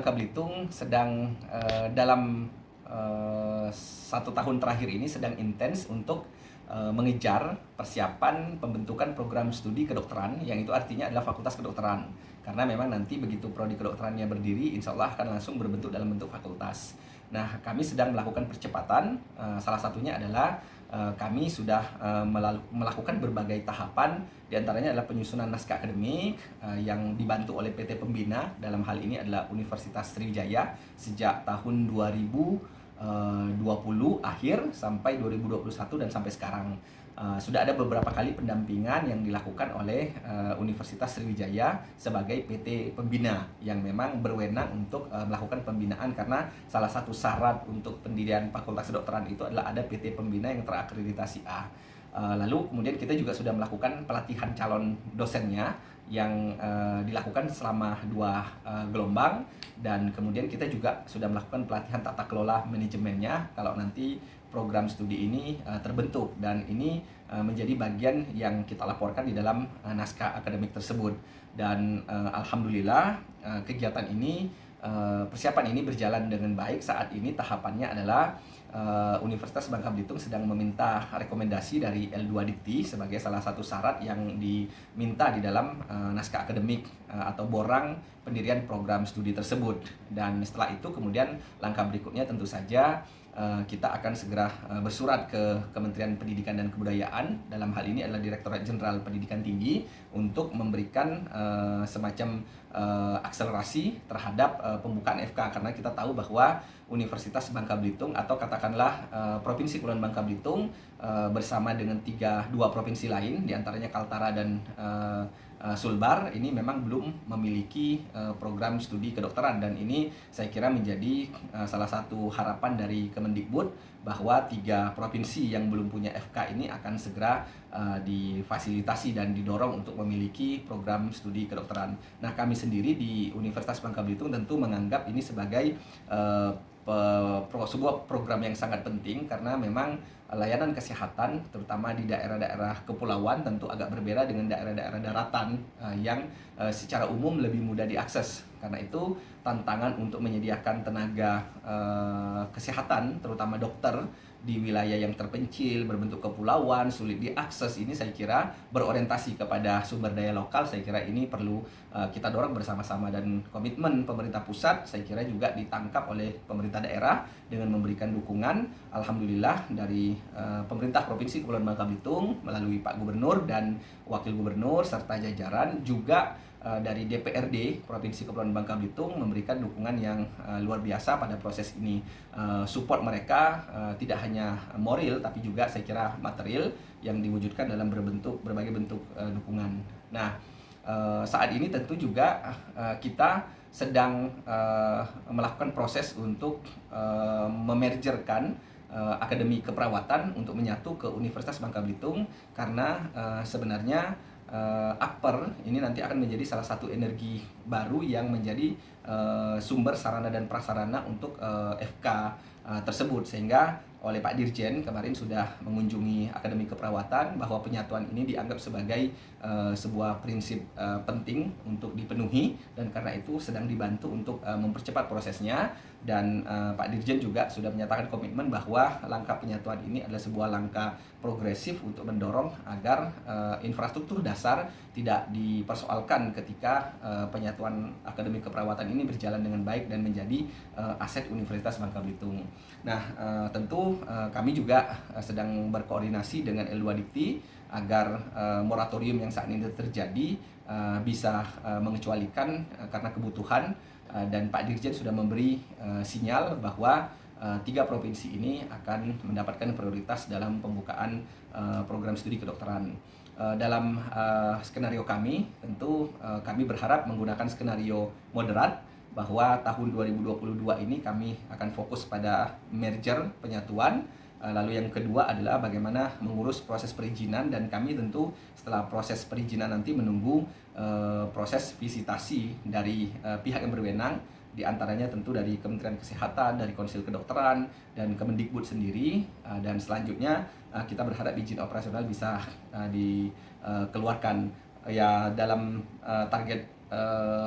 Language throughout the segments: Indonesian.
Bangka Belitung sedang dalam 1 tahun terakhir ini sedang intens untuk mengejar persiapan pembentukan program studi kedokteran, yang itu artinya adalah fakultas kedokteran. Karena memang nanti begitu prodi kedokterannya berdiri, insya Allah akan langsung berbentuk dalam bentuk fakultas. Nah, kami sedang melakukan percepatan, salah satunya adalah kami sudah melakukan berbagai tahapan, diantaranya adalah penyusunan naskah akademik yang dibantu oleh PT Pembina, dalam hal ini adalah Universitas Sriwijaya, sejak tahun 2020 akhir sampai 2021 dan sampai sekarang. Sudah ada beberapa kali pendampingan yang dilakukan oleh Universitas Sriwijaya sebagai PT Pembina yang memang berwenang untuk melakukan pembinaan, karena salah satu syarat untuk pendirian Fakultas Kedokteran itu adalah ada PT Pembina yang terakreditasi A. Lalu kemudian kita juga sudah melakukan pelatihan calon dosennya yang dilakukan selama 2 gelombang, dan kemudian kita juga sudah melakukan pelatihan tata kelola manajemennya kalau nanti program studi ini terbentuk, dan ini menjadi bagian yang kita laporkan di dalam naskah akademik tersebut. Dan alhamdulillah kegiatan ini, persiapan ini berjalan dengan baik. Saat ini tahapannya adalah Universitas Bangka Belitung sedang meminta rekomendasi dari L2 Dikti sebagai salah satu syarat yang diminta di dalam naskah akademik atau borang pendirian program studi tersebut. Dan setelah itu kemudian langkah berikutnya tentu saja kita akan segera bersurat ke Kementerian Pendidikan dan Kebudayaan, dalam hal ini adalah Direktorat Jenderal Pendidikan Tinggi, untuk memberikan semacam akselerasi terhadap pembukaan FK, karena kita tahu bahwa Universitas Bangka Belitung atau katakanlah Provinsi Kepulauan Bangka Belitung bersama dengan 2 provinsi lain, diantaranya Kaltara dan Sulbar, ini memang belum memiliki program studi kedokteran, dan ini saya kira menjadi salah satu harapan dari Kemendikbud bahwa 3 provinsi yang belum punya FK ini akan segera difasilitasi dan didorong untuk memiliki program studi kedokteran. Nah, kami sendiri di Universitas Bangka Belitung tentu menganggap ini sebagai sebuah program yang sangat penting, karena memang layanan kesehatan terutama di daerah-daerah kepulauan tentu agak berbeda dengan daerah-daerah daratan yang secara umum lebih mudah diakses. Karena itu tantangan untuk menyediakan tenaga kesehatan terutama dokter di wilayah yang terpencil, berbentuk kepulauan, sulit diakses, ini saya kira berorientasi kepada sumber daya lokal. Saya kira ini perlu kita dorong bersama-sama, dan komitmen pemerintah pusat saya kira juga ditangkap oleh pemerintah daerah dengan memberikan dukungan. Alhamdulillah dari pemerintah Provinsi Kepulauan Bangka Belitung melalui Pak Gubernur dan Wakil Gubernur serta jajaran, juga dari DPRD Provinsi Kepulauan Bangka Belitung memberikan dukungan yang luar biasa pada proses ini. Support mereka tidak hanya moral tapi juga saya kira material yang diwujudkan dalam berbagai bentuk dukungan. Nah, saat ini tentu juga kita sedang melakukan proses untuk memergerkan Akademi Keperawatan untuk menyatu ke Universitas Bangka Belitung, karena sebenarnya Akper ini nanti akan menjadi salah satu energi baru yang menjadi sumber sarana dan prasarana untuk FK tersebut, sehingga oleh Pak Dirjen kemarin sudah mengunjungi Akademi Keperawatan bahwa penyatuan ini dianggap sebagai sebuah prinsip penting untuk dipenuhi, dan karena itu sedang dibantu untuk mempercepat prosesnya. Dan Pak Dirjen juga sudah menyatakan komitmen bahwa langkah penyatuan ini adalah sebuah langkah progresif untuk mendorong agar infrastruktur dasar tidak dipersoalkan ketika penyatuan Akademi Keperawatan ini berjalan dengan baik dan menjadi aset Universitas Bangka Belitung. Nah, tentu kami juga sedang berkoordinasi dengan L2 Dikti agar moratorium yang saat ini terjadi bisa mengecualikan karena kebutuhan, dan Pak Dirjen sudah memberi sinyal bahwa 3 provinsi ini akan mendapatkan prioritas dalam pembukaan program studi kedokteran. Dalam skenario kami, tentu kami berharap menggunakan skenario moderat, bahwa tahun 2022 ini kami akan fokus pada merger, penyatuan. Lalu yang kedua adalah bagaimana mengurus proses perizinan, dan kami tentu setelah proses perizinan nanti menunggu proses visitasi dari pihak yang berwenang, diantaranya tentu dari Kementerian Kesehatan, dari Konsil Kedokteran, dan Kemendikbud sendiri. Dan selanjutnya kita berharap izin operasional bisa dikeluarkan ya dalam target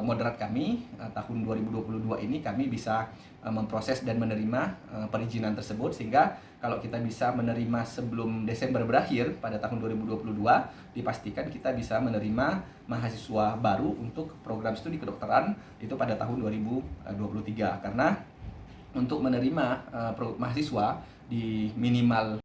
moderat kami tahun 2022 ini kami bisa memproses dan menerima perizinan tersebut, sehingga kalau kita bisa menerima sebelum Desember berakhir pada tahun 2022, dipastikan kita bisa menerima mahasiswa baru untuk program studi kedokteran itu pada tahun 2023. Karena untuk menerima mahasiswa di minimal